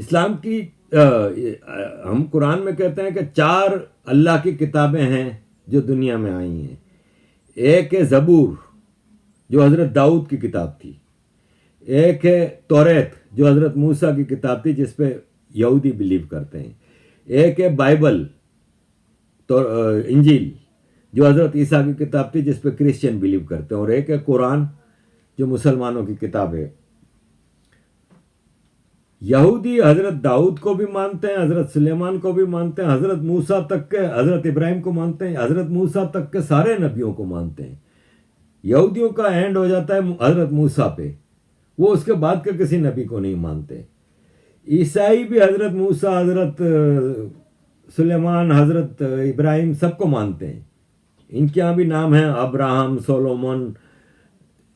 اسلام کی ہم قرآن میں کہتے ہیں کہ 4 اللہ کی کتابیں ہیں جو دنیا میں آئی ہیں. ایک ہے زبور جو حضرت داؤد کی کتاب تھی. ایک ہے توریت جو حضرت موسیٰ کی کتاب تھی جس پہ یہودی بلیو کرتے ہیں. ایک ہے بائبل تو انجیل جو حضرت عیسیٰ کی کتاب تھی جس پہ کرسچن بلیو کرتے ہیں. اور ایک ہے قرآن جو مسلمانوں کی کتاب ہے. یہودی حضرت داؤد کو بھی مانتے ہیں, حضرت سلیمان کو بھی مانتے ہیں, حضرت موسیٰ تک کے, حضرت ابراہیم کو مانتے ہیں, حضرت موسیٰ تک کے سارے نبیوں کو مانتے ہیں. یہودیوں کا اینڈ ہو جاتا ہے حضرت موسیٰ پہ, وہ اس کے بعد کے کسی نبی کو نہیں مانتے. عیسائی بھی حضرت موسیٰ, حضرت سلیمان, حضرت ابراہیم سب کو مانتے ہیں. ان کے یہاں بھی نام ہیں ابراہم, سولومن,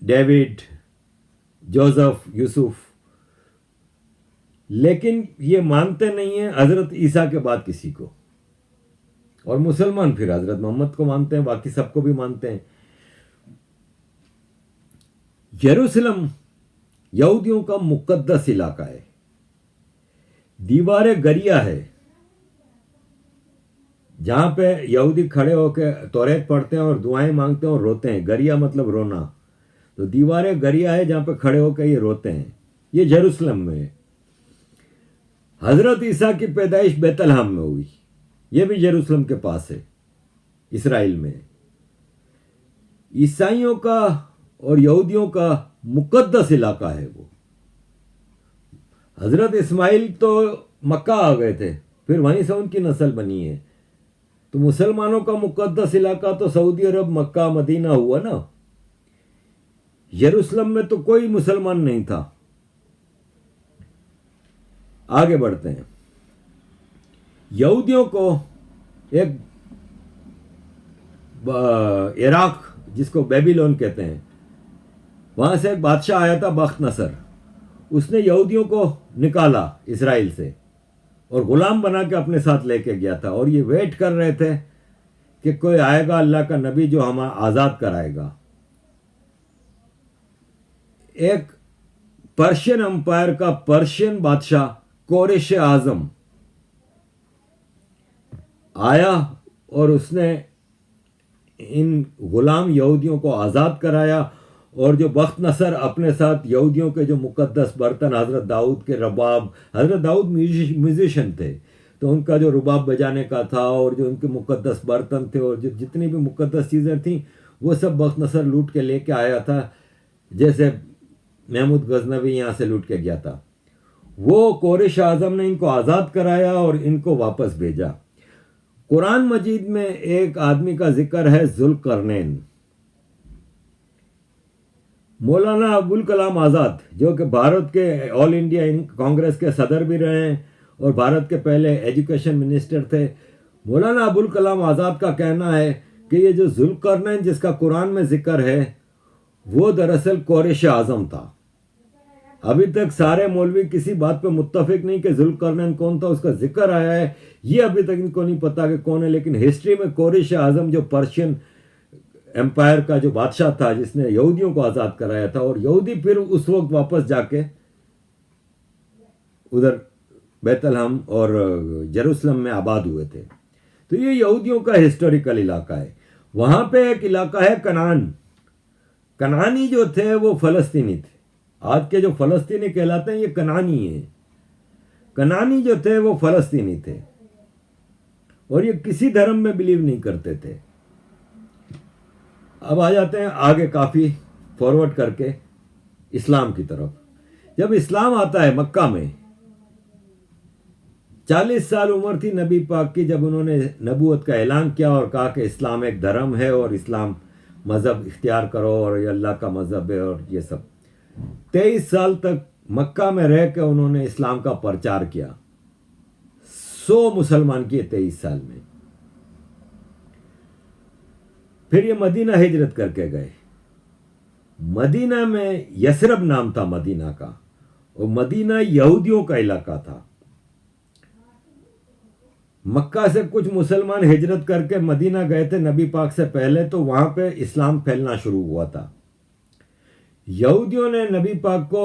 ڈیوڈ, جوزف, یوسف, لیکن یہ مانتے نہیں ہیں حضرت عیسیٰ کے بعد کسی کو. اور مسلمان پھر حضرت محمد کو مانتے ہیں, باقی سب کو بھی مانتے ہیں. یروشلم یہودیوں کا مقدس علاقہ ہے. دیوار گریا ہے جہاں پہ یہودی کھڑے ہو کے توریت پڑھتے ہیں اور دعائیں مانگتے ہیں اور روتے ہیں. گریا مطلب رونا. تو دیوار گریا ہے جہاں پہ کھڑے ہو کے یہ روتے ہیں. یہ یروشلم میں ہے. حضرت عیسیٰ کی پیدائش بیت لحم میں ہوئی. یہ بھی یروشلم کے پاس ہے, اسرائیل میں. عیسائیوں کا اور یہودیوں کا مقدس علاقہ ہے وہ. حضرت اسماعیل تو مکہ آ گئے تھے, پھر وہیں سے ان کی نسل بنی ہے. تو مسلمانوں کا مقدس علاقہ تو سعودی عرب, مکہ, مدینہ ہوا نا. یروشلم میں تو کوئی مسلمان نہیں تھا. آگے بڑھتے ہیں. یہودیوں کو ایک عراق جس کو بیبیلون کہتے ہیں, وہاں سے ایک بادشاہ آیا تھا بخت نصر. اس نے یہودیوں کو نکالا اسرائیل سے اور غلام بنا کے اپنے ساتھ لے کے گیا تھا. اور یہ ویٹ کر رہے تھے کہ کوئی آئے گا اللہ کا نبی جو ہمیں آزاد کرائے گا. ایک پرشین امپائر کا پرشین بادشاہ کورش اعظم آیا اور اس نے ان غلام یہودیوں کو آزاد کرایا. اور جو بخت نصر اپنے ساتھ یہودیوں کے جو مقدس برتن, حضرت داؤد کے رباب, حضرت داؤد میوزیشین تھے تو ان کا جو رباب بجانے کا تھا اور جو ان کے مقدس برتن تھے اور جتنی بھی مقدس چیزیں تھیں وہ سب بخت نصر لوٹ کے لے کے آیا تھا, جیسے محمود غزنوی یہاں سے لوٹ کے گیا تھا. وہ کورش اعظم نے ان کو آزاد کرایا اور ان کو واپس بھیجا. قرآن مجید میں ایک آدمی کا ذکر ہے ذوالقرنین. مولانا ابوالکلام آزاد جو کہ بھارت کے آل انڈیا کانگریس کے صدر بھی رہے ہیں اور بھارت کے پہلے ایجوکیشن منسٹر تھے. مولانا ابوالکلام آزاد کا کہنا ہے کہ یہ جو ذوالقرنین جس کا قرآن میں ذکر ہے وہ دراصل کورش اعظم تھا. ابھی تک سارے مولوی کسی بات پہ متفق نہیں کہ ذوالقرنین کون تھا, اس کا ذکر آیا ہے, یہ ابھی تک ان کو نہیں پتا کہ کون ہے. لیکن ہسٹری میں کورش اعظم جو پرشین امپائر کا جو بادشاہ تھا جس نے یہودیوں کو آزاد کرایا تھا, اور یہودی پھر اس وقت واپس جا کے ادھر بیت لحم اور یروشلم میں آباد ہوئے تھے. تو یہ یہودیوں کا ہسٹوریکل علاقہ ہے. وہاں پہ ایک علاقہ ہے کنعان. کنعانی جو تھے وہ فلسطینی تھے. آج کے جو فلسطینی کہلاتے ہیں یہ کنعانی ہیں. کنعانی جو تھے وہ فلسطینی تھے اور یہ کسی دھرم میں بلیو نہیں کرتے تھے. اب آ جاتے ہیں آگے کافی فارورڈ کر کے اسلام کی طرف. جب اسلام آتا ہے مکہ میں, 40 سال عمر تھی نبی پاک کی جب انہوں نے نبوت کا اعلان کیا اور کہا کہ اسلام ایک دھرم ہے اور اسلام مذہب اختیار کرو اور یہ اللہ کا مذہب ہے اور یہ سب. 23 سال تک مکہ میں رہ کے انہوں نے اسلام کا پرچار کیا. 100 مسلمان کیے 23 سال میں. پھر یہ مدینہ ہجرت کر کے گئے. مدینہ میں یثرب نام تھا مدینہ کا, اور مدینہ یہودیوں کا علاقہ تھا. مکہ سے کچھ مسلمان ہجرت کر کے مدینہ گئے تھے نبی پاک سے پہلے, تو وہاں پہ اسلام پھیلنا شروع ہوا تھا. یہودیوں نے نبی پاک کو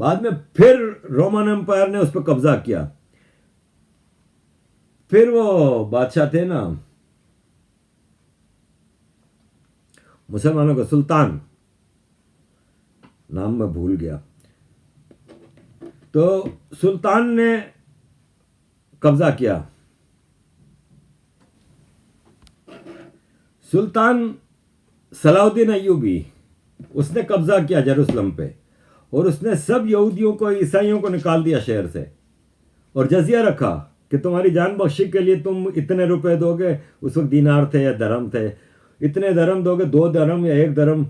بعد میں پھر رومن امپائر نے اس پہ قبضہ کیا. پھر وہ بادشاہ تھے نا مسلمانوں کا، سلطان، نام میں بھول گیا، تو سلطان نے قبضہ کیا. سلطان صلاح الدین ایوبی، اس نے قبضہ کیا یروشلم پہ، اور اس نے سب یہودیوں کو، عیسائیوں کو نکال دیا شہر سے، اور جزیہ رکھا کہ تمہاری جان بخشی کے لیے تم اتنے روپے دو گے. اس وقت دینار تھے یا درہم تھے، اتنے درہم دو گے، 2 درہم یا 1 درہم،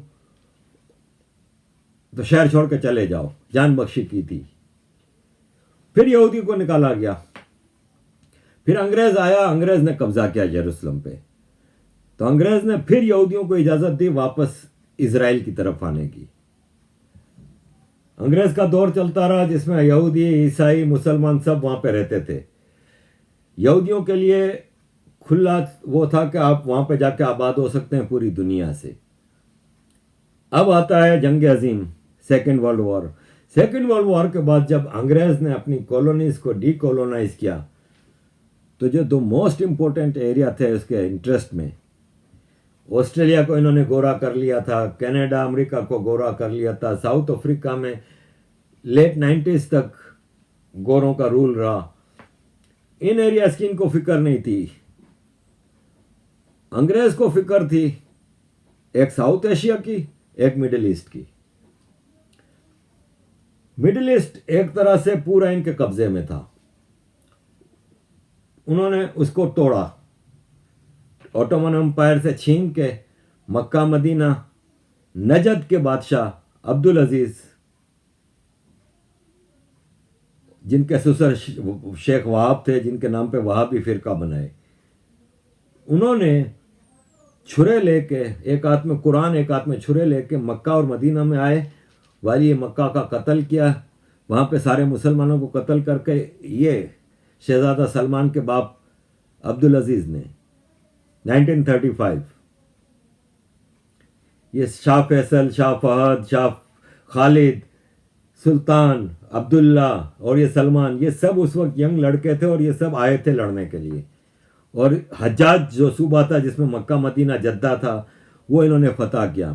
تو شہر چھوڑ کے چلے جاؤ. جان بخشی کی تھی. پھر یہودیوں کو نکالا گیا. پھر انگریز آیا، انگریز نے قبضہ کیا یروشلم پہ، تو انگریز نے پھر یہودیوں کو اجازت دی واپس اسرائیل کی طرف آنے کی. انگریز کا دور چلتا رہا جس میں یہودی، عیسائی، مسلمان سب وہاں پہ رہتے تھے. یہودیوں کے لیے کھلا وہ تھا کہ آپ وہاں پہ جا کے آباد ہو سکتے ہیں پوری دنیا سے. اب آتا ہے جنگ عظیم، second world war. Second world war کے بعد جب انگریز نے اپنی کالونیز کو ڈی کالونائز کیا، تو جو 2 موسٹ امپورٹنٹ ایریا تھے اس کے انٹرسٹ میں، آسٹریلیا کو انہوں نے گورا کر لیا تھا، کینیڈا امریکہ کو گورا کر لیا تھا، ساؤتھ افریقہ میں لیٹ 90s تک گوروں کا رول رہا. ان ایریاز کی ان کو فکر نہیں تھی. انگریز کو فکر تھی ایک ساؤتھ ایشیا کی، ایک مڈل ایسٹ کی. مڈل ایسٹ ایک طرح سے پورا ان کے قبضے میں تھا. انہوں نے اس کو توڑا، اوٹومن امپائر سے چھین کے مکہ مدینہ، نجد کے بادشاہ عبدالعزیز، جن کے سسر شیخ وہاب تھے، جن کے نام پہ وہابی فرقہ بنائے، انہوں نے چھرے لے کے، ایک ہاتھ میں قرآن ایک ہاتھ میں چھرے لے کے مکہ اور مدینہ میں آئے، والی مکہ کا قتل کیا. وہاں پہ سارے مسلمانوں کو قتل کر کے یہ شہزادہ سلمان کے باپ عبدالعزیز نے 1935 یہ شاہ فیصل، شاہ فہد، شاہ خالد، سلطان عبداللہ اور یہ سلمان، یہ سب اس وقت ینگ لڑکے تھے اور یہ سب آئے تھے لڑنے کے لیے. اور حجاج جو صوبہ تھا جس میں مکہ مدینہ جدہ تھا، وہ انہوں نے فتح کیا.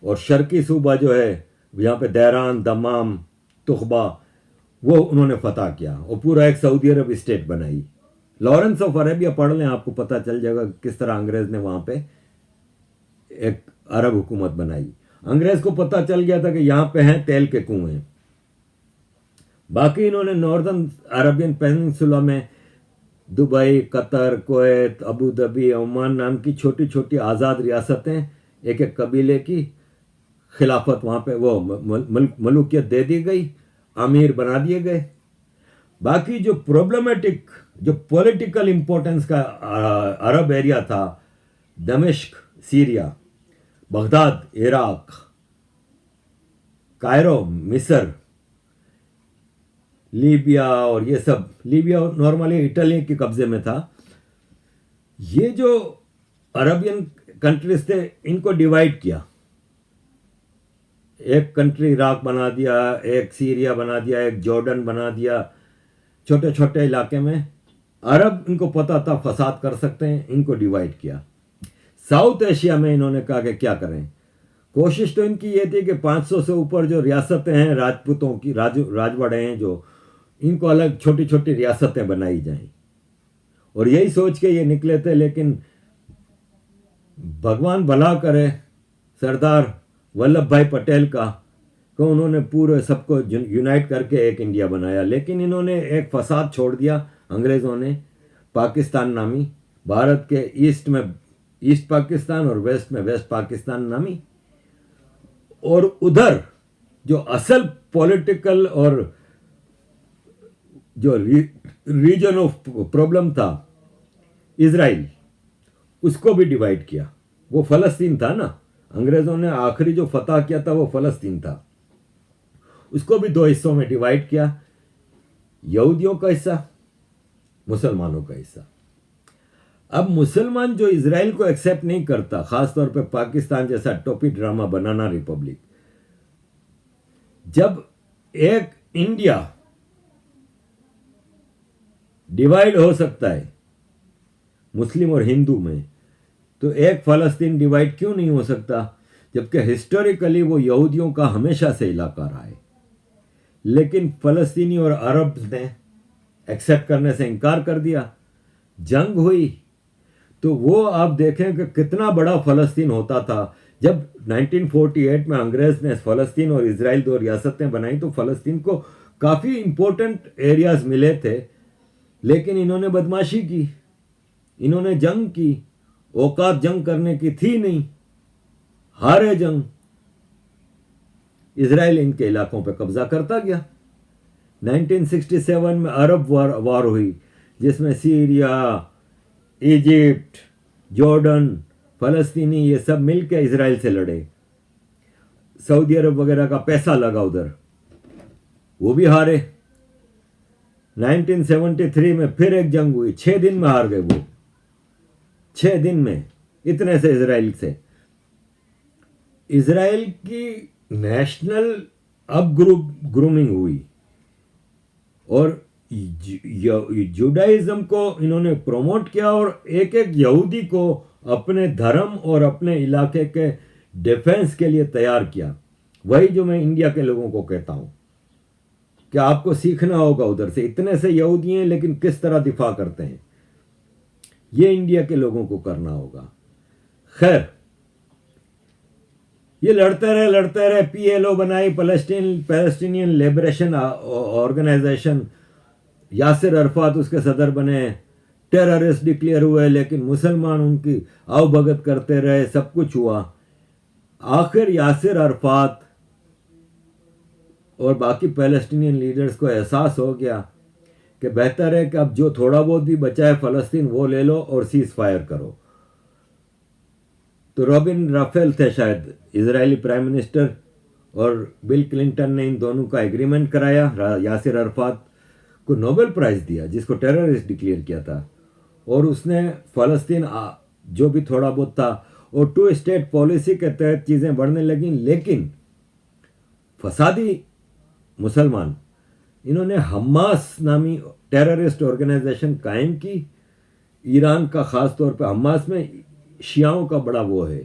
اور شرقی صوبہ جو ہے یہاں پہ دیران، دمام، تخبہ، وہ انہوں نے فتح کیا اور پورا ایک سعودی عرب اسٹیٹ بنائی. لارنس آف عربیہ پڑھ لیں، آپ کو پتہ چل جائے گا کس طرح انگریز نے وہاں پہ ایک عرب حکومت بنائی. انگریز کو پتہ چل گیا تھا کہ یہاں پہ ہیں تیل کے کنویں. باقی انہوں نے ناردرن عربین پیننسولا میں دبئی، قطر، کویت، ابو ظبی، عمان نام کی چھوٹی چھوٹی آزاد ریاستیں، ایک ایک قبیلے کی خلافت وہاں پہ وہ ملوکیت دے دی گئی، امیر بنا دیے گئے. باقی جو پرابلمٹک، جو پولیٹیکل امپورٹنس کا عرب ایریا تھا، دمشق سیریا، بغداد عراق، کائرو مصر، لیبیا، اور یہ سب، لیبیا نارملی اٹلی کے قبضے میں تھا. یہ جو عربین کنٹریز تھے ان کو ڈیوائیڈ کیا، ایک کنٹری عراق بنا دیا، ایک سیریا بنا دیا، ایک جارڈن بنا دیا. چھوٹے چھوٹے علاقے میں عرب ان کو پتہ تھا فساد کر سکتے ہیں، ان کو ڈیوائیڈ کیا. ساؤتھ ایشیا میں انہوں نے کہا کہ کیا کریں. کوشش تو ان کی یہ تھی کہ 500 سے اوپر جو ریاستیں ہیں راجپوتوں کی، راجواڑے ہیں جو، ان کو الگ چھوٹی چھوٹی ریاستیں بنائی جائیں. اور یہی سوچ کے یہ نکلے تھے، لیکن بھگوان بھلا کرے سردار ولبھ بھائی پٹیل کا، کہ انہوں نے پورے سب کو یونائٹ کر کے ایک انڈیا بنایا. لیکن انہوں نے ایک فساد چھوڑ دیا انگریزوں نے، پاکستان نامی، بھارت کے ایسٹ میں ایسٹ پاکستان اور ویسٹ میں ویسٹ پاکستان نامی. اور ادھر جو اصل پولیٹیکل اور جو ریجن آف پرابلم تھا اسرائیل، اس کو بھی ڈیوائیڈ کیا. وہ فلسطین تھا نا، انگریزوں نے آخری جو فتح کیا تھا وہ فلسطین تھا. اس کو بھی 2 حصوں میں ڈیوائیڈ کیا، یہودیوں کا حصہ، مسلمانوں کا حصہ. اب مسلمان جو اسرائیل کو ایکسیپٹ نہیں کرتا، خاص طور پہ پاکستان جیسا ٹوپی ڈرامہ بنانا ریپبلک، جب ایک انڈیا ڈیوائڈ ہو سکتا ہے مسلم اور ہندو میں، تو ایک فلسطین ڈیوائڈ کیوں نہیں ہو سکتا؟ جبکہ ہسٹوریکلی وہ یہودیوں کا ہمیشہ سے علاقہ رہا ہے، لیکن فلسطینی اور عرب نے ایکسیپٹ کرنے سے انکار کر دیا، جنگ ہوئی، تو وہ آپ دیکھیں کہ کتنا بڑا فلسطین ہوتا تھا۔ جب 1948 میں انگریز نے فلسطین اور اسرائیل دو ریاستیں بنائی تو فلسطین کو کافی امپورٹنٹ ایریاز ملے تھے، لیکن انہوں نے بدماشی کی، انہوں نے جنگ کی، اوقات جنگ کرنے کی تھی نہیں، ہارے جنگ، اسرائیل ان کے علاقوں پہ قبضہ کرتا گیا۔ 1967 میں عرب وار ہوئی، جس میں سیریا، ایجپٹ، جارڈن، فلسطینی یہ سب مل کے اسرائیل سے لڑے، سعودی عرب وغیرہ کا پیسہ لگا ادھر، وہ بھی ہارے۔ 1973 میں پھر ایک جنگ ہوئی، 6 دن میں ہار گئے وہ، 6 دن میں، اتنے سے اسرائیل سے۔ اسرائیل کی نیشنل اب گرومنگ ہوئی اور جوڈائزم کو انہوں نے پروموٹ کیا، اور ایک ایک یہودی کو اپنے دھرم اور اپنے علاقے کے ڈیفنس کے لیے تیار کیا۔ وہی جو میں انڈیا کے لوگوں کو کہتا ہوں کہ آپ کو سیکھنا ہوگا ادھر سے، اتنے سے یہودی ہیں لیکن کس طرح دفاع کرتے ہیں، یہ انڈیا کے لوگوں کو کرنا ہوگا۔ خیر، یہ لڑتے رہے، پی ایل او بنائی، Palestinian liberation organisation, Yasser Arafat اس کے صدر بنے، ٹیررسٹ ڈکلیئر ہوئے، لیکن مسلمان ان کی آؤ بھگت کرتے رہے، سب کچھ ہوا۔ آخر یاسر عرفات اور باقی پیلسٹینین لیڈرز کو احساس ہو گیا کہ بہتر ہے کہ اب جو تھوڑا بہت بھی بچا ہے فلسطین وہ لے لو اور سیز فائر کرو۔ تو رابن رافیل تھے شاید اسرائیلی پرائم منسٹر، اور بل کلنٹن نے ان دونوں کا ایگریمنٹ کرایا، یاسر عرفات کو نوبل پرائز دیا جس کو ٹیررسٹ ڈکلیئر کیا تھا، اور اس نے فلسطین جو بھی تھوڑا بہت تھا، اور 2 اسٹیٹ پالیسی کے تحت چیزیں بڑھنے لگیں، لیکن فسادی مسلمان انہوں نے حماس نامی ٹیررسٹ آرگنائزیشن قائم کی، ایران کا خاص طور پہ حماس میں شیعوں کا بڑا وہ ہے،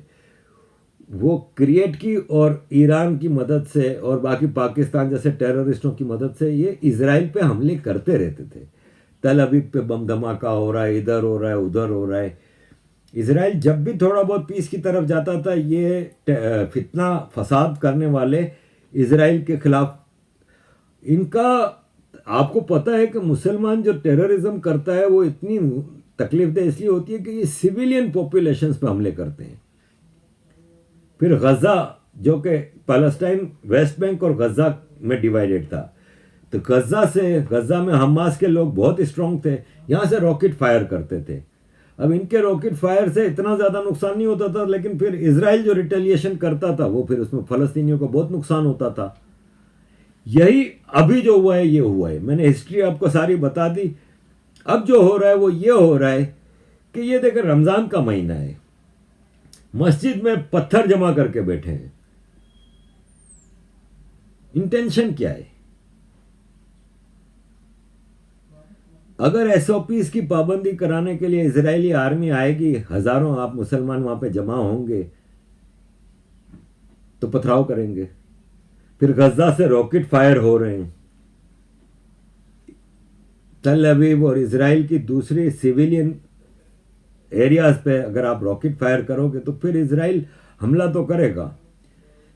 وہ کریٹ کی، اور ایران کی مدد سے اور باقی پاکستان جیسے ٹیررسٹوں کی مدد سے یہ اسرائیل پہ حملے کرتے رہتے تھے۔ تل ابیب پہ بم دھماکہ ہو رہا ہے، ادھر ہو رہا ہے، ادھر ہو رہا ہے۔ اسرائیل جب بھی تھوڑا بہت پیس کی طرف جاتا تھا، یہ فتنہ فساد کرنے والے اسرائیل کے خلاف، ان کا آپ کو پتہ ہے کہ مسلمان جو ٹیررزم کرتا ہے وہ اتنی تکلیف دہ اس لیے ہوتی ہے کہ یہ سویلین پاپولیشنز پہ حملے کرتے ہیں۔ پھر غزہ جو کہ پیلسٹائن ویسٹ بینک اور غزہ میں ڈیوائیڈڈ تھا، تو غزہ میں حماس کے لوگ بہت اسٹرانگ تھے، یہاں سے راکٹ فائر کرتے تھے۔ اب ان کے راکٹ فائر سے اتنا زیادہ نقصان نہیں ہوتا تھا، لیکن پھر اسرائیل جو ریٹیلیشن کرتا تھا وہ پھر اس میں فلسطینیوں کو بہت نقصان ہوتا تھا۔ یہی ابھی جو ہوا ہے یہ ہوا ہے، میں نے ہسٹری آپ کو ساری بتا دی۔ اب جو ہو رہا ہے وہ یہ ہو رہا ہے کہ یہ دیکھیں رمضان کا مہینہ ہے، مسجد میں پتھر جمع کر کے بیٹھے ہیں، انٹینشن کیا ہے؟ اگر ایس او پیز کی پابندی کرانے کے لیے اسرائیلی آرمی آئے گی، ہزاروں آپ مسلمان وہاں پہ جمع ہوں گے تو پتھراؤ کریں گے۔ پھر غزہ سے راکٹ فائر ہو رہے ہیں، تل ابیب اور اسرائیل کی دوسری سیویلین ایریاز پہ اگر آپ راکٹ فائر کرو گے تو پھر اسرائیل حملہ تو کرے گا۔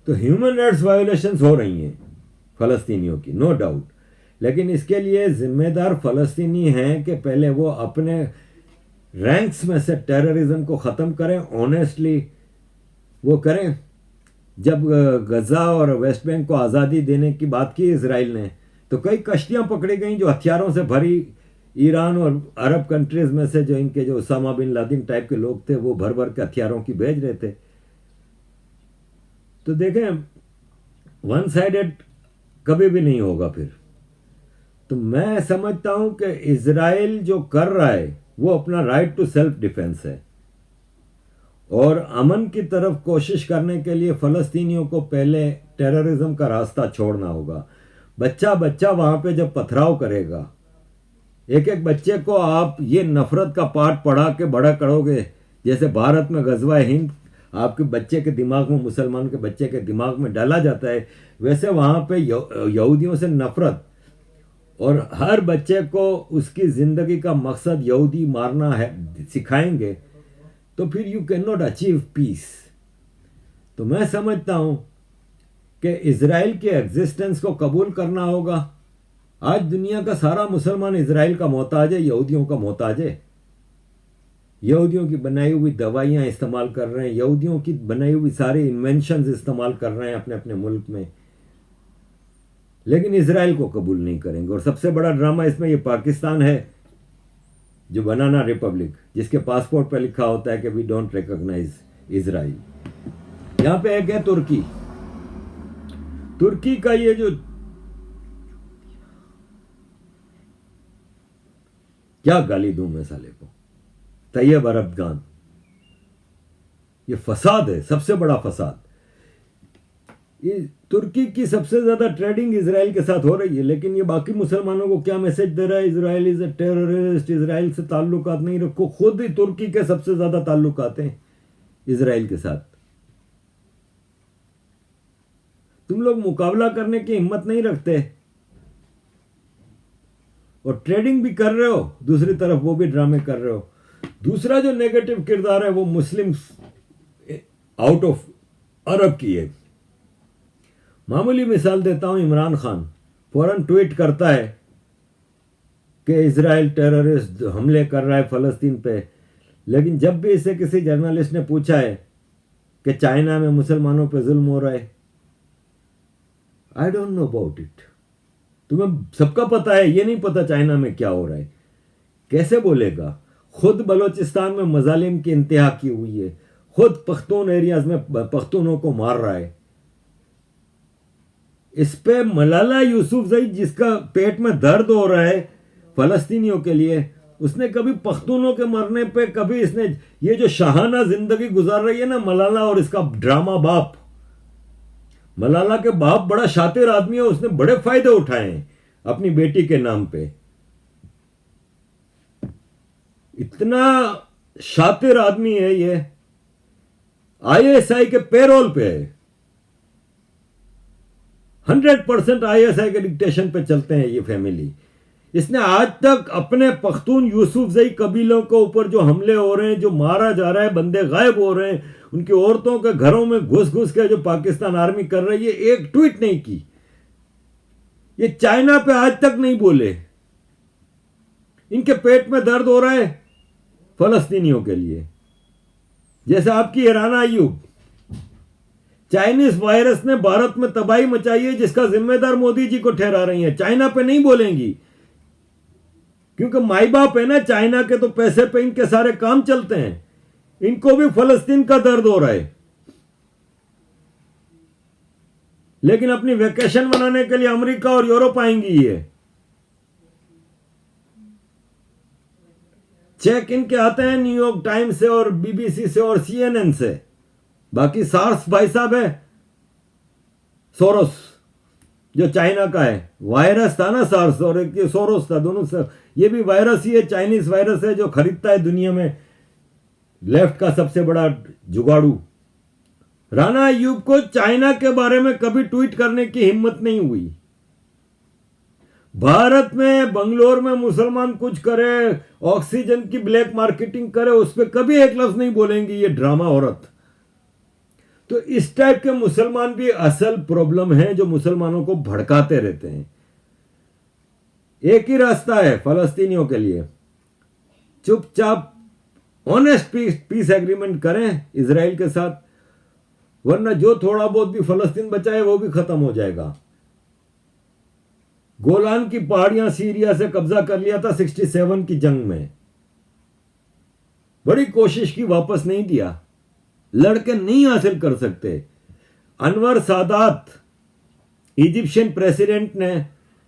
تو ہیومن رائٹس وائلیشنز ہو رہی ہیں فلسطینیوں کی، نو ڈاؤٹ، لیکن اس کے لیے ذمہ دار فلسطینی ہیں کہ پہلے وہ اپنے رینکس میں سے ٹیررزم کو ختم کریں، آنیسٹلی وہ کریں۔ جب غزہ اور ویسٹ بینک کو آزادی دینے کی بات کی اسرائیل نے تو کئی کشتیاں پکڑی گئیں جو ہتھیاروں سے بھری، ایران اور عرب کنٹریز میں سے جو ان کے جو اسامہ بن لادن ٹائپ کے لوگ تھے وہ بھر بھر کے ہتھیاروں کی بھیج رہے تھے۔ تو دیکھیں ون سائیڈڈ کبھی بھی نہیں ہوگا پھر۔ تو میں سمجھتا ہوں کہ اسرائیل جو کر رہا ہے وہ اپنا رائٹ ٹو سیلف ڈیفense ہے، اور امن کی طرف کوشش کرنے کے لیے فلسطینیوں کو پہلے ٹیررزم کا راستہ چھوڑنا ہوگا۔ بچہ بچہ وہاں پہ جب پتھراؤ کرے گا، ایک ایک بچے کو آپ یہ نفرت کا پاٹ پڑھا کے بڑا کرو گے، جیسے بھارت میں غزوہ ہند آپ کے بچے کے دماغ میں، مسلمان کے بچے کے دماغ میں ڈالا جاتا ہے، ویسے وہاں پہ یہودیوں سے نفرت، اور ہر بچے کو اس کی زندگی کا مقصد یہودی مارنا ہے سکھائیں گے، تو پھر یو کین ناٹ اچیو پیس. تو میں سمجھتا ہوں کہ اسرائیل کے ایگزسٹنس کو قبول کرنا ہوگا. آج دنیا کا سارا مسلمان اسرائیل کا محتاج ہے، یہودیوں کا محتاج ہے. یہودیوں کی بنائی ہوئی دوائیاں استعمال کر رہے ہیں، یہودیوں کی بنائی ہوئی سارے انوینشنز استعمال کر رہے ہیں اپنے اپنے ملک میں، لیکن اسرائیل کو قبول نہیں کریں گے. اور سب سے بڑا ڈرامہ اس میں یہ پاکستان ہے، جو بنانا ریپبلک، جس کے پاسپورٹ پہ لکھا ہوتا ہے کہ وی ڈونٹ ریکگنائز اسرائیل. یہاں پہ ایک ہے ترکی. ترکی کا یہ جو کیا گالی دوں میں سالے کو، طیب اردگان، یہ فساد ہے، سب سے بڑا فساد. یہ ترکی کی سب سے زیادہ ٹریڈنگ اسرائیل کے ساتھ ہو رہی ہے، لیکن یہ باقی مسلمانوں کو کیا میسج دے رہا ہے؟ اسرائیل از اے ٹیررسٹ، اسرائیل سے تعلقات نہیں رکھو. خود ہی ترکی کے سب سے زیادہ تعلقات ہیں اسرائیل کے ساتھ. تم لوگ مقابلہ کرنے کی ہمت نہیں رکھتے، اور ٹریڈنگ بھی کر رہے ہو، دوسری طرف وہ بھی ڈرامے کر رہے ہو. دوسرا جو نیگیٹو کردار ہے وہ مسلم آؤٹ آف عرب کی ہے. معمولی مثال دیتا ہوں، عمران خان فوراً ٹویٹ کرتا ہے کہ اسرائیل ٹیررسٹ حملے کر رہا ہے فلسطین پہ، لیکن جب بھی اسے کسی جرنلسٹ نے پوچھا ہے کہ چائنا میں مسلمانوں پہ ظلم ہو رہا ہے، I don't know about it. تمہیں سب کا پتا ہے، یہ نہیں پتا چائنا میں کیا ہو رہا ہے. کیسے بولے گا؟ خود بلوچستان میں مظالم کی انتہا کی ہوئی ہے، خود پختون ایریاز میں پختونوں کو مار رہا ہے. اس پہ ملالہ یوسفزئی، جس کا پیٹ میں درد ہو رہا ہے فلسطینیوں کے لیے، اس نے کبھی پختونوں کے مرنے پہ کبھی اس نے یہ جو شاہانہ زندگی گزار رہی ہے نا ملالہ اور اس کا ڈرامہ باپ، ملالہ کے باپ بڑا شاطر آدمی ہے، اس نے بڑے فائدے اٹھائے ہیں اپنی بیٹی کے نام پہ. اتنا شاطر آدمی ہے یہ، آئی ایس آئی کے پیرول پہ ہے، 100% آئی ایس آئی کے ڈکٹیشن پہ چلتے ہیں یہ فیملی. اس نے آج تک اپنے پختون یوسفزئی قبیلوں کے اوپر جو حملے ہو رہے ہیں، جو مارا جا رہا ہے، بندے غائب ہو رہے ہیں، ان کی عورتوں کے گھروں میں گھس گھس کے جو پاکستان آرمی کر رہی ہے، ایک ٹویٹ نہیں کی. یہ چائنا پہ آج تک نہیں بولے. ان کے پیٹ میں درد ہو رہا ہے فلسطینیوں کے لیے. جیسے آپ کی ایرانہ ایوب، چائنیز وائرس نے بھارت میں تباہی مچائی ہے، جس کا ذمہ دار مودی جی کو ٹھہرا رہی ہیں. چائنا پہ نہیں بولیں گی، کیونکہ مائی باپ ہے نا چائنا کے، تو پیسے پہ ان کے سارے کام چلتے ہیں. ان کو بھی فلسطین کا درد ہو رہا ہے، لیکن اپنی ویکیشن منانے کے لیے امریکہ اور یورپ آئیں گی. یہ چیک ان کے آتے ہیں نیو یارک ٹائمز سے اور بی بی سی سے اور سی این این سے. باقی سارس بھائی صاحب ہے، سوروس جو چائنا کا ہے، وائرس تھا نا سارس، اور ایک یہ سوروس تھا، دونوں سے یہ بھی وائرس ہی ہے، چائنیز وائرس ہے جو خریدتا ہے دنیا میں، لیفٹ کا سب سے بڑا جگاڑو. رانا ایوب کو چائنا کے بارے میں کبھی ٹویٹ کرنے کی ہمت نہیں ہوئی. بھارت میں بنگلور میں مسلمان کچھ کرے، آکسیجن کی بلیک مارکیٹنگ کرے، اس پہ کبھی ایک لفظ نہیں بولیں گی یہ ڈرامہ عورت. تو اس ٹائپ کے مسلمان بھی اصل پرابلم ہے، جو مسلمانوں کو بھڑکاتے رہتے ہیں. ایک ہی راستہ ہے فلسطینیوں کے لیے، چپ چاپ آنےسٹ پیس ایگریمنٹ کریں اسرائیل کے ساتھ، ورنہ جو تھوڑا بہت بھی فلسطین بچا ہے وہ بھی ختم ہو جائے گا. گولان کی پہاڑیاں سیریا سے قبضہ کر لیا تھا 67 کی جنگ میں، بڑی کوشش کی، واپس نہیں دیا. لڑکے نہیں حاصل کر سکتے. انور سادات ایجپشین پریسیڈنٹ نے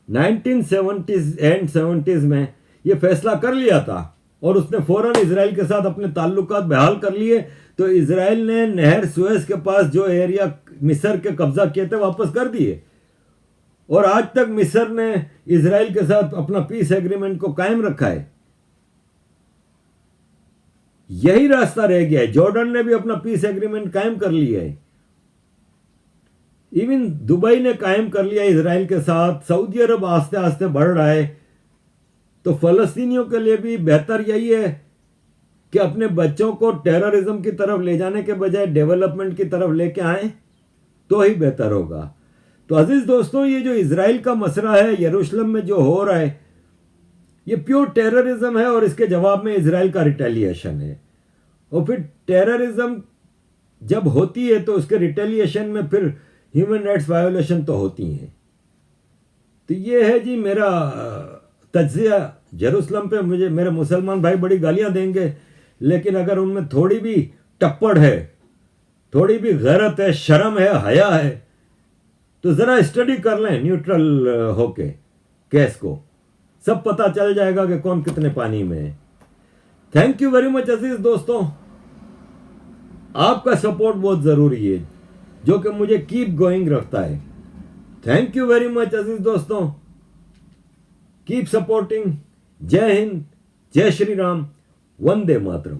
1970s اینڈ 70s میں یہ فیصلہ کر لیا تھا، اور اس نے فوراً اسرائیل کے ساتھ اپنے تعلقات بحال کر لیے. تو اسرائیل نے نہر سویز کے پاس جو ایریا مصر کے قبضہ کیے تھے واپس کر دیے. اور آج تک مصر نے اسرائیل کے ساتھ اپنا پیس ایگریمنٹ کو قائم رکھا ہے. یہی راستہ رہ گیا ہے. جارڈن نے بھی اپنا پیس ایگریمنٹ قائم کر لیا ہے. ایون دبئی نے قائم کر لیا اسرائیل کے ساتھ. سعودی عرب آہستہ آہستہ بڑھ رہا ہے. تو فلسطینیوں کے لیے بھی بہتر یہی ہے کہ اپنے بچوں کو ٹیررزم کی طرف لے جانے کے بجائے ڈیولپمنٹ کی طرف لے کے آئیں تو ہی بہتر ہوگا. تو عزیز دوستوں، یہ جو اسرائیل کا مسئلہ ہے، یروشلم میں جو ہو رہا ہے، یہ پیور ٹیررزم ہے اور اس کے جواب میں اسرائیل کا ریٹیلیشن ہے. اور پھر ٹیررزم جب ہوتی ہے تو اس کے ریٹیلیشن میں پھر ہیومن رائٹس وائیولیشن تو ہوتی ہیں. تو یہ ہے جی میرا تجزیہ یروشلم پہ. مجھے میرے مسلمان بھائی بڑی گالیاں دیں گے، لیکن اگر ان میں تھوڑی بھی ٹپڑ ہے، تھوڑی بھی غیرت ہے، شرم ہے، حیا ہے، تو ذرا اسٹڈی کر لیں نیوٹرل ہو کے کیس کو. سب پتہ چل جائے گا کہ کون کتنے پانی میں ہے. تھینک یو ویری مچ عزیز دوستوں. آپ کا سپورٹ بہت ضروری ہے جو کہ مجھے کیپ گوئنگ رکھتا ہے. تھینک یو ویری مچ عزیز دوستوں. Keep supporting. جے ہند، جے شری رام، وندے ماترم.